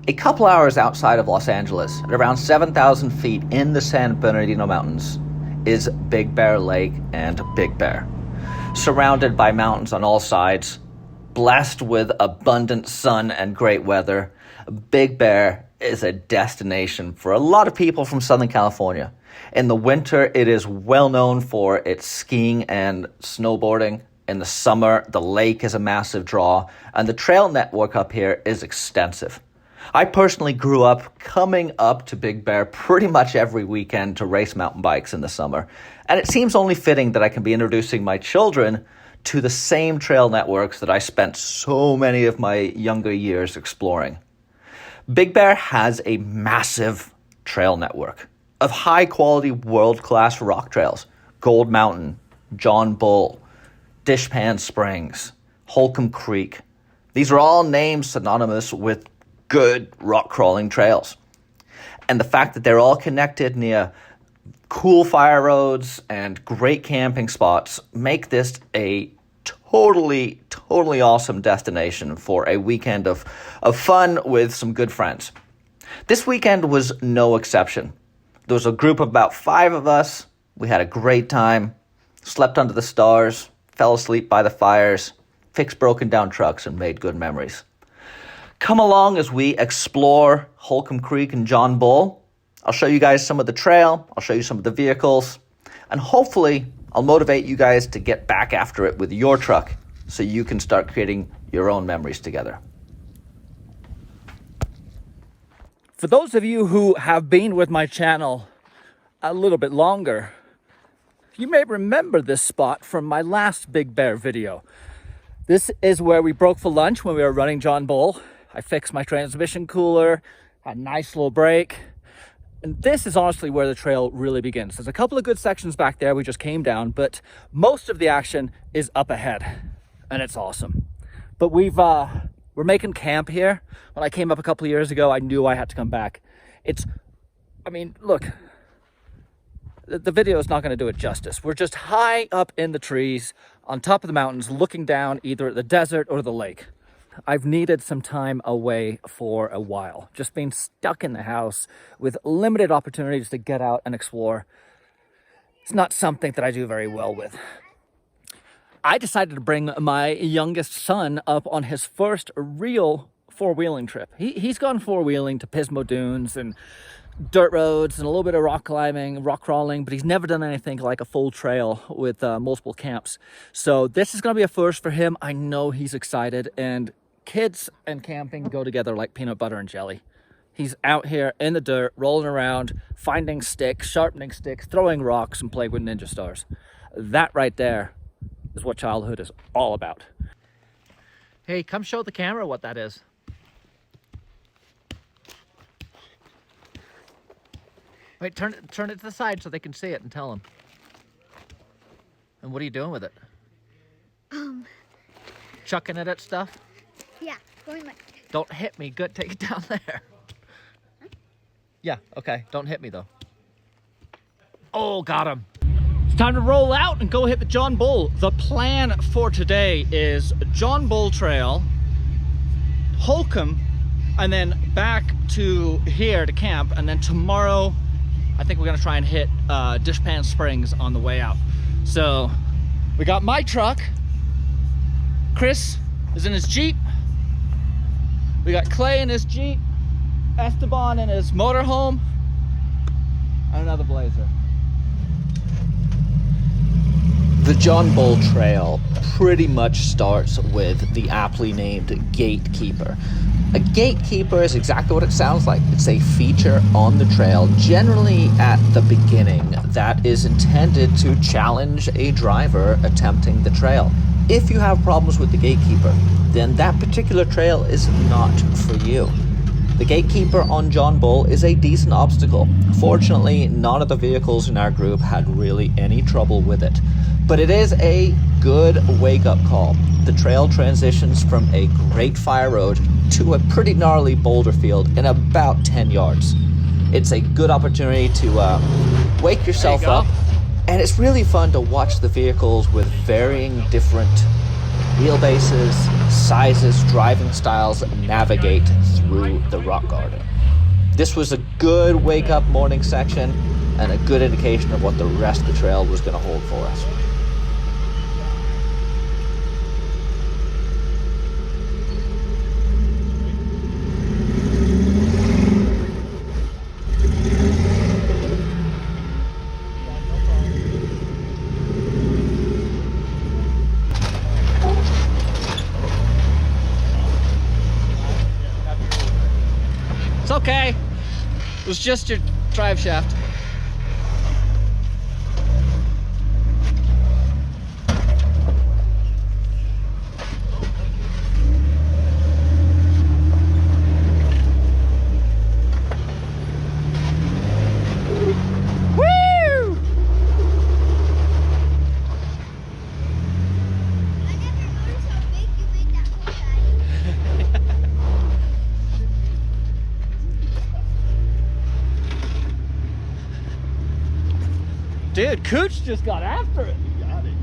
A couple hours outside of Los Angeles, at around 7,000 feet in the San Bernardino Mountains, is Big Bear Lake and Big Bear. Surrounded by mountains on all sides, blessed with abundant sun and great weather, Big Bear is a destination for a lot of people from Southern California. In the winter, it is well known for its skiing and snowboarding. In the summer, the lake is a massive draw, and the trail network up here is extensive. I personally grew up coming up to Big Bear pretty much every weekend to race mountain bikes in the summer, and it seems only fitting that I can be introducing my children to the same trail networks that I spent so many of my younger years exploring. Big Bear has a massive trail network of high-quality, world-class rock trails: Gold Mountain, John Bull, Dishpan Springs, Holcomb Creek. These are all names synonymous with good rock crawling trails. And the fact that they're all connected near cool fire roads and great camping spots make this a totally awesome destination for a weekend of fun with some good friends. This weekend was no exception. There was a group of about 5 of us. We had a great time, slept under the stars, fell asleep by the fires, fixed broken down trucks, and made good memories. Come along as we explore Holcomb Creek and John Bull. I'll show you guys some of the trail. I'll show you some of the vehicles. And hopefully, I'll motivate you guys to get back after it with your truck so you can start creating your own memories together. For those of you who have been with my channel a little bit longer, you may remember this spot from my last Big Bear video. This is where we broke for lunch when we were running John Bull. I fixed my transmission cooler, had a nice little break. And this is honestly where the trail really begins. There's a couple of good sections back there we just came down, but most of the action is up ahead, and it's awesome. But we're making camp here. When I came up a couple of years ago, I knew I had to come back. Look, the video is not going to do it justice. We're just high up in the trees on top of the mountains, looking down either at the desert or the lake. I've needed some time away for a while, just being stuck in the house with limited opportunities to get out and explore. It's not something that I do very well with. I decided to bring my youngest son up on his first real four-wheeling trip. He's gone four-wheeling to Pismo Dunes and dirt roads and a little bit of rock climbing, rock crawling, but he's never done anything like a full trail with multiple camps. So this is going to be a first for him. I know he's excited, and kids and camping go together like peanut butter and jelly. He's out here in the dirt, rolling around, finding sticks, sharpening sticks, throwing rocks, and playing with ninja stars. That right there is what childhood is all about. Hey, come show the camera what that is. Wait, turn it to the side so they can see it and tell them. And what are you doing with it? Chucking it at stuff? Yeah, going like... Don't hit me. Good, take it down there. Huh? Yeah, okay. Don't hit me, though. Oh, got him. It's time to roll out and go hit the John Bull. The plan for today is John Bull Trail, Holcomb, and then back to here to camp. And then tomorrow, I think we're going to try and hit Dishpan Springs on the way out. So we got my truck. Chris is in his Jeep. We got Clay in his Jeep, Esteban in his motorhome, and another Blazer. The John Bull Trail pretty much starts with the aptly named Gatekeeper. A gatekeeper is exactly what it sounds like. It's a feature on the trail, generally at the beginning, that is intended to challenge a driver attempting the trail. If you have problems with the gatekeeper, then that particular trail is not for you. The gatekeeper on John Bull is a decent obstacle. Fortunately, none of the vehicles in our group had really any trouble with it. But it is a good wake-up call. The trail transitions from a great fire road to a pretty gnarly boulder field in about 10 yards. It's a good opportunity to wake yourself up. And it's really fun to watch the vehicles with varying different wheelbases, sizes, driving styles navigate through the rock garden. This was a good wake-up morning section and a good indication of what the rest of the trail was going to hold for us. It's okay. It was just your drive shaft. Woo! I never noticed how big you made that hole, Daddy. Dude, Cooch just got after it. You got it.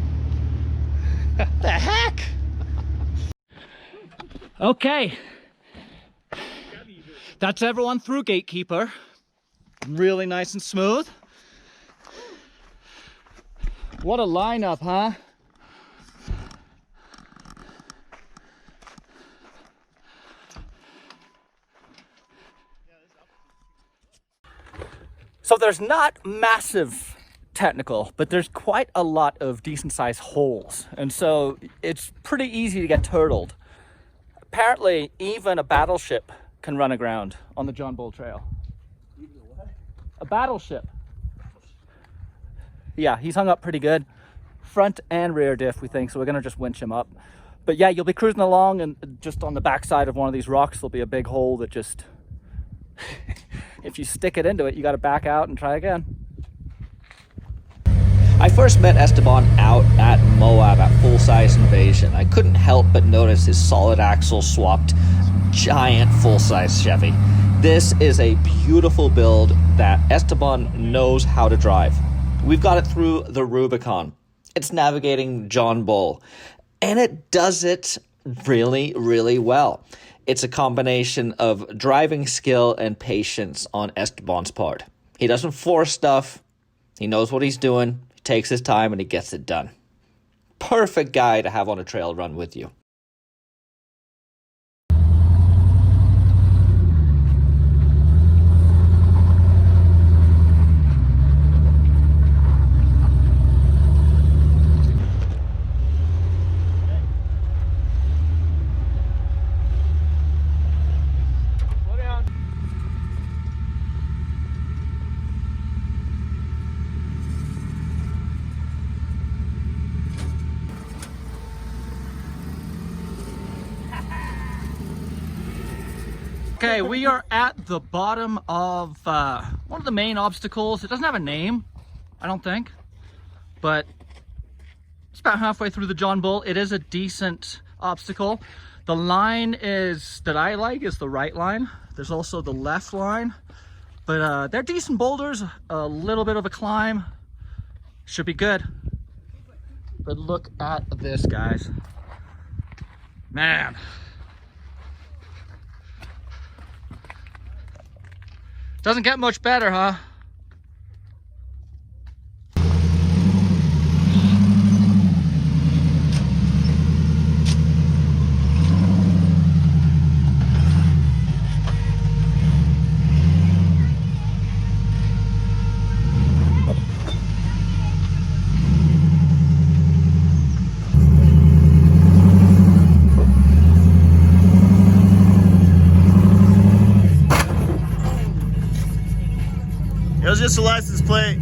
The heck? Okay. That's everyone through Gatekeeper. Really nice and smooth. What a lineup, huh? So there's not massive technical, but there's quite a lot of decent sized holes, and so it's pretty easy to get turtled. Apparently even a battleship can run aground on the John Bull Trail. A battleship. Yeah, he's hung up pretty good, front and rear diff, we think, so we're gonna just winch him up. But yeah, you'll be cruising along, and just on the backside of one of these rocks there'll be a big hole that just if you stick it into it, you got to back out and try again. I first met Esteban out at Moab at Full Size Invasion. I couldn't help but notice his solid axle swapped giant full-size Chevy. This is a beautiful build that Esteban knows how to drive. We've got it through the Rubicon. It's navigating John Bull, and it does it really, really well. It's a combination of driving skill and patience on Esteban's part. He doesn't force stuff. He knows what he's doing. He takes his time and he gets it done. Perfect guy to have on a trail run with you. Okay, we are at the bottom of one of the main obstacles. It doesn't have a name, I don't think, but it's about halfway through the John Bull. It is a decent obstacle. The line that I like is the right line. There's also the left line, but they're decent boulders, a little bit of a climb. Should be good. But look at this, guys. Man. Doesn't get much better, huh? It was just a license plate.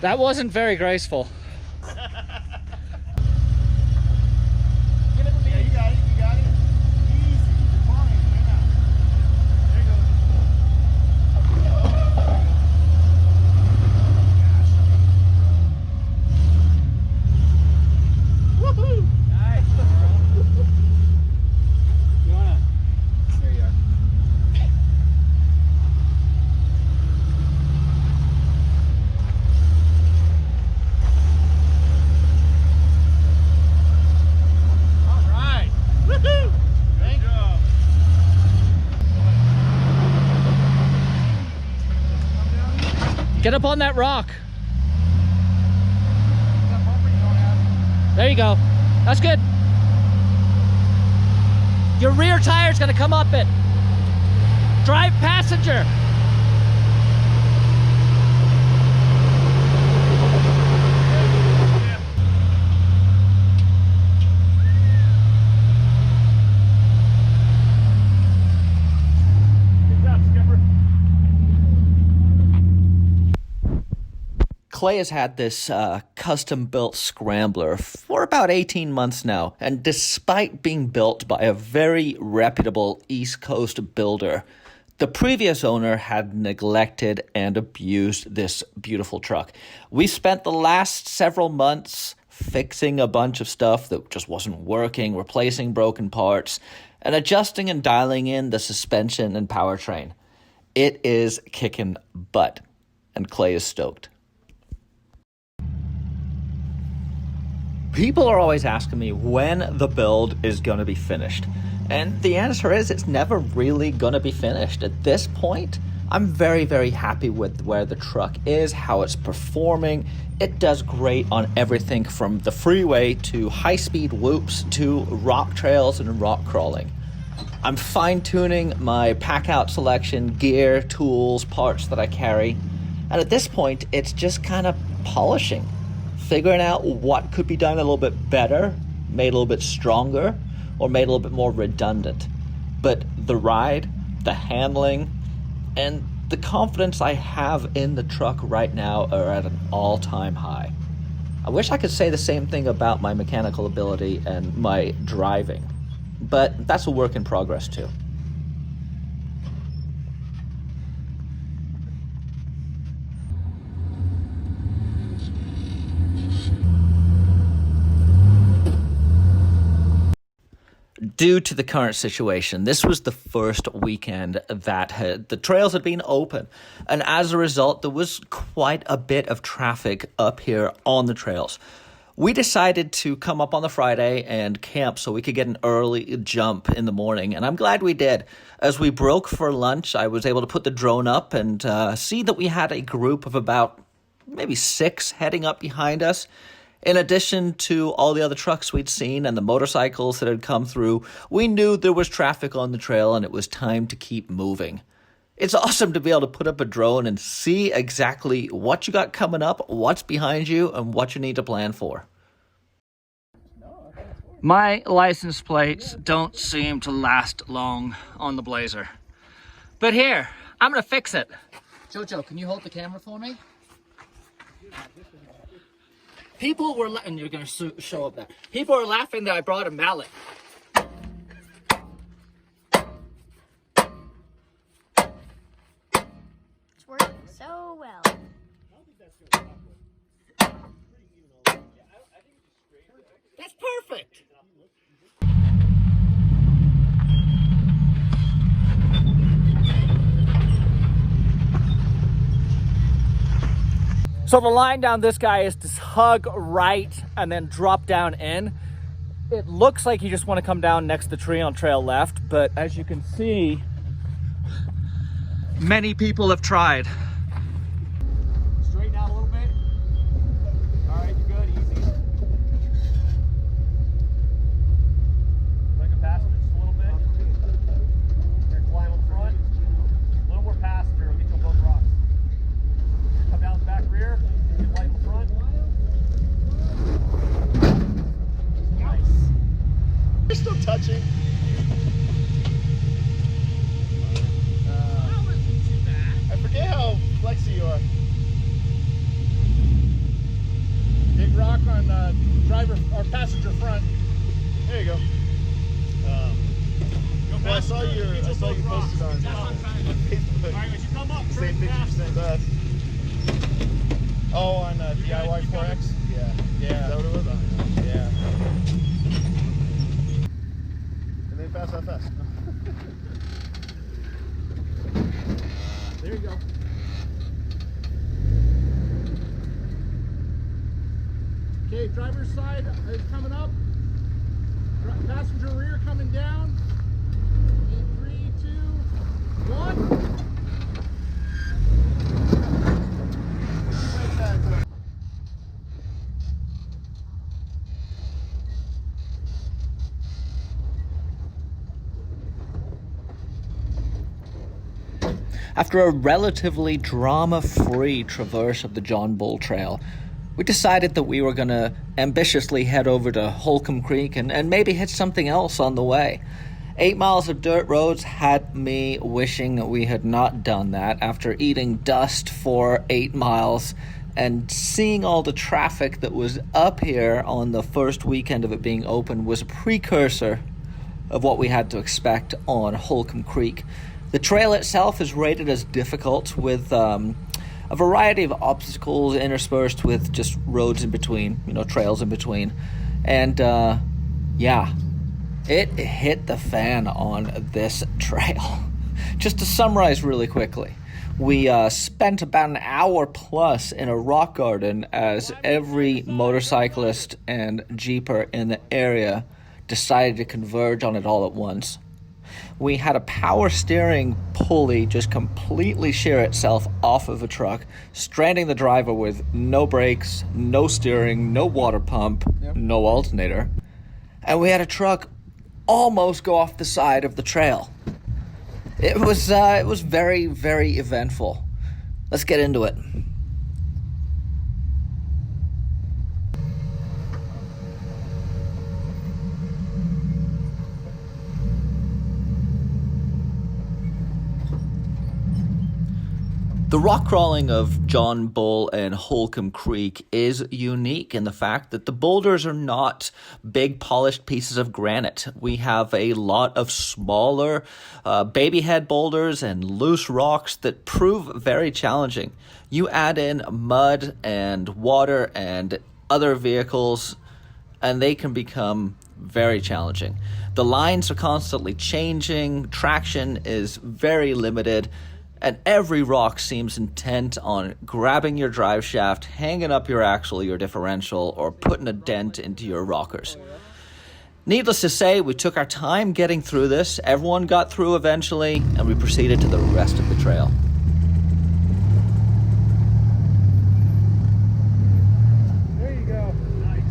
That wasn't very graceful. Give it to me. Yeah, you got it. You got it. Easy. Fine. There you go. Woohoo! Nice. You wanna? There you are. All right. Woohoo! Thank you. Get up on that rock. There you go. That's good. Your rear tire's gonna come up it. Drive passenger. Good job, Skipper. Clay has had this custom-built scrambler for about 18 months now, and despite being built by a very reputable East Coast builder, the previous owner had neglected and abused this beautiful truck. We spent the last several months fixing a bunch of stuff that just wasn't working, replacing broken parts, and adjusting and dialing in the suspension and powertrain. It is kicking butt, and Clay is stoked. People are always asking me when the build is going to be finished. And the answer is it's never really going to be finished. At this point, I'm very, very happy with where the truck is, how it's performing. It does great on everything from the freeway to high-speed whoops to rock trails and rock crawling. I'm fine-tuning my pack-out selection, gear, tools, parts that I carry. And at this point, it's just kind of polishing. Figuring out what could be done a little bit better, made a little bit stronger, or made a little bit more redundant. But the ride, the handling, and the confidence I have in the truck right now are at an all-time high. I wish I could say the same thing about my mechanical ability and my driving, but that's a work in progress too. Due to the current situation, this was the first weekend that the trails had been open. And as a result, there was quite a bit of traffic up here on the trails. We decided to come up on the Friday and camp so we could get an early jump in the morning. And I'm glad we did. As we broke for lunch, I was able to put the drone up and see that we had a group of about maybe 6 heading up behind us. In addition to all the other trucks we'd seen and the motorcycles that had come through, we knew there was traffic on the trail and it was time to keep moving. It's awesome to be able to put up a drone and see exactly what you got coming up, what's behind you, and what you need to plan for. My license plates don't seem to last long on the Blazer. But here, I'm gonna fix it. Jojo, can you hold the camera for me? People were, and you're gonna show up there. People are laughing that I brought a mallet. It's working so well. That's perfect. So the line down this guy is to hug right and then drop down in. It looks like you just want to come down next to the tree on trail left, but as you can see, many people have tried. Straighten out a little bit. All right, you're good. Easy. Take a passenger just a little bit. Here, climb up front. A little more passenger. We'll get you on both rocks. Come down the back rear. Get light in the front. Nice. You're still touching. I forget how saw you posted on Facebook. All right, as you come up, Same picture you sent us. Oh, on DIY 4X? Yeah. Yeah. Is that what it was? Yeah. And then fast, fast, fast. There you go. Okay, driver's side is coming up. Passenger rear coming down. In 3, 2, 1. After a relatively drama-free traverse of the John Bull Trail, we decided that we were going to ambitiously head over to Holcomb Creek and maybe hit something else on the way. 8 miles of dirt roads had me wishing we had not done that after eating dust for 8 miles and seeing all the traffic that was up here on the first weekend of it being open was a precursor of what we had to expect on Holcomb Creek. The trail itself is rated as difficult with a variety of obstacles interspersed with just roads in between, trails in between. And yeah, it hit the fan on this trail. Just to summarize really quickly, we spent about an hour plus in a rock garden as every motorcyclist and jeeper in the area decided to converge on it all at once. We had a power steering pulley just completely shear itself off of a truck, stranding the driver with no brakes, no steering, no water pump, no alternator. And we had a truck almost go off the side of the trail. It was very, very eventful. Let's get into it. The rock crawling of John Bull and Holcomb Creek is unique in the fact that the boulders are not big polished pieces of granite. We have a lot of smaller baby head boulders and loose rocks that prove very challenging. You add in mud and water and other vehicles and they can become very challenging. The lines are constantly changing, traction is very limited, and every rock seems intent on grabbing your drive shaft, hanging up your axle, your differential, or putting a dent into your rockers. Needless to say, we took our time getting through this. Everyone got through eventually, and we proceeded to the rest of the trail. There you go. Nice.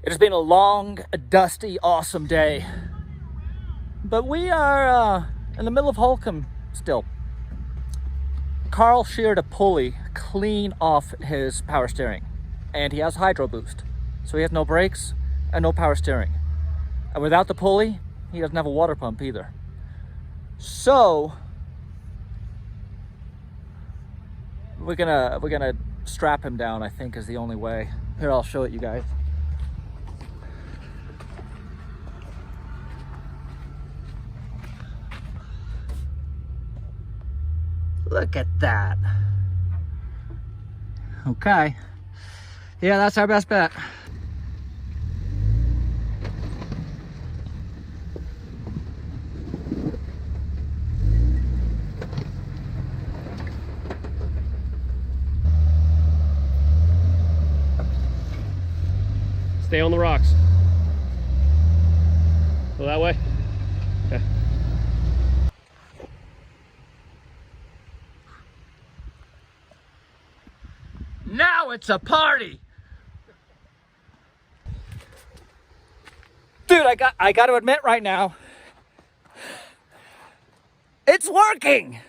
It has been a long, dusty, awesome day. But we are in the middle of Holcomb still. Carl sheared a pulley clean off his power steering. And he has hydro boost. So he has no brakes and no power steering. And without the pulley, he doesn't have a water pump either. So we're gonna strap him down, I think, is the only way. Here, I'll show it you guys. Look at that. Okay. Yeah, that's our best bet. Stay on the rocks. Go that way. Okay. Now it's a party. Dude, I got to admit right now, it's working.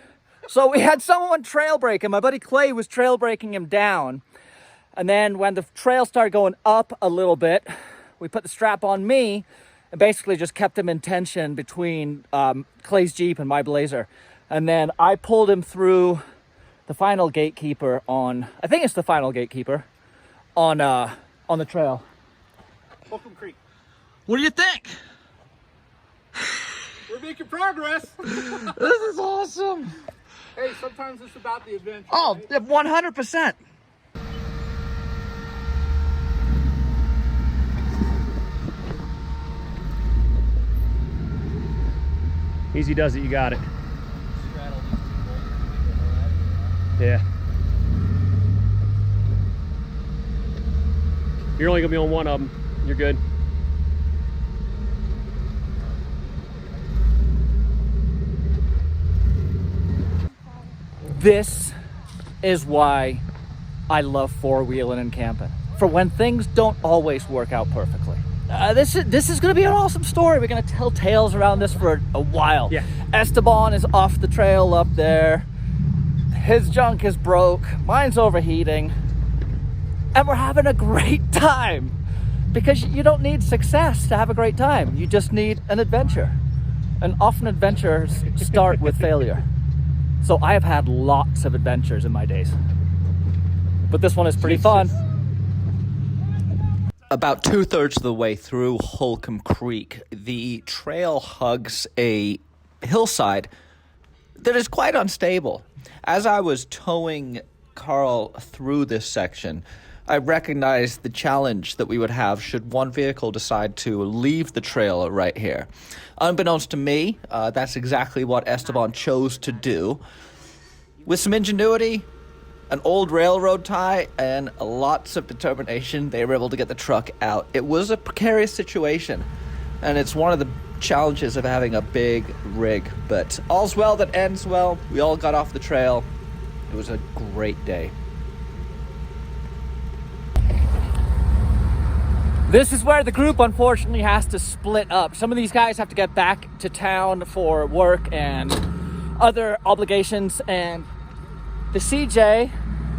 So we had someone trail break him. My buddy Clay was trail breaking him down. And then when the trail started going up a little bit, we put the strap on me and basically just kept him in tension between Clay's Jeep and my Blazer. And then I pulled him through the final gatekeeper on, I think it's the final gatekeeper, on the trail. Holcomb Creek. What do you think? We're making progress. This is awesome. Hey, sometimes it's about the adventure. Oh, right? 100%. Easy does it, you got it. Yeah. You're only gonna be on one of them. You're good. This is why I love four-wheeling and camping. For when things don't always work out perfectly. This is going to be an awesome story. We're going to tell tales around this for a while. Yeah. Esteban is off the trail up there. His junk is broke. Mine's overheating. And we're having a great time. Because you don't need success to have a great time. You just need an adventure. And often adventures start with failure. So I have had lots of adventures in my days. But this one is pretty fun. About 2/3 of the way through Holcomb Creek, the trail hugs a hillside that is quite unstable. As I was towing Carl through this section, I recognized the challenge that we would have should one vehicle decide to leave the trail right here. Unbeknownst to me, that's exactly what Esteban chose to do. With some ingenuity, an old railroad tie, and lots of determination, they were able to get the truck out. It was a precarious situation, and it's one of the challenges of having a big rig. But all's well that ends well. We all got off the trail. It was a great day. This is where the group unfortunately has to split up. Some of these guys have to get back to town for work and other obligations, and the CJ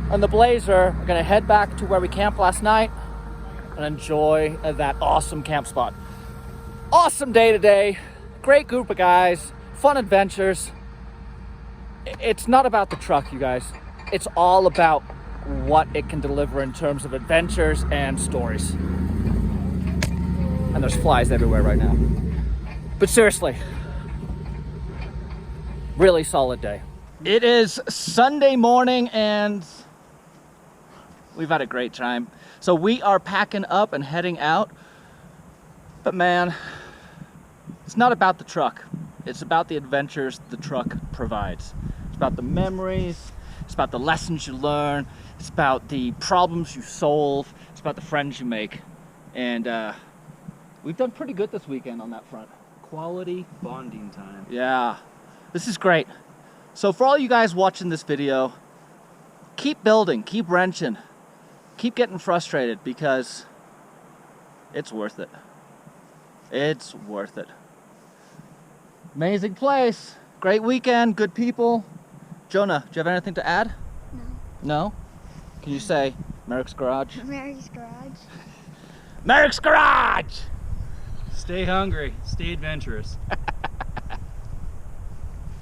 and the Blazer are gonna head back to where we camped last night and enjoy that awesome camp spot. Awesome day today, great group of guys, fun adventures. It's not about the truck, you guys. It's all about what it can deliver in terms of adventures and stories. And there's flies everywhere right now. But seriously, really solid day. It is Sunday morning and we've had a great time. So we are packing up and heading out. But man, it's not about the truck. It's about the adventures the truck provides. It's about the memories. It's about the lessons you learn. It's about the problems you solve. It's about the friends you make. And we've done pretty good this weekend on that front. Quality bonding time. Yeah, this is great. So for all you guys watching this video, keep building, keep wrenching, keep getting frustrated because it's worth it. It's worth it. Amazing place, great weekend, good people. Jonah, do you have anything to add? No. No? Can you say Merricks Garage? Mary's garage. Merricks Garage! Stay hungry. Stay adventurous.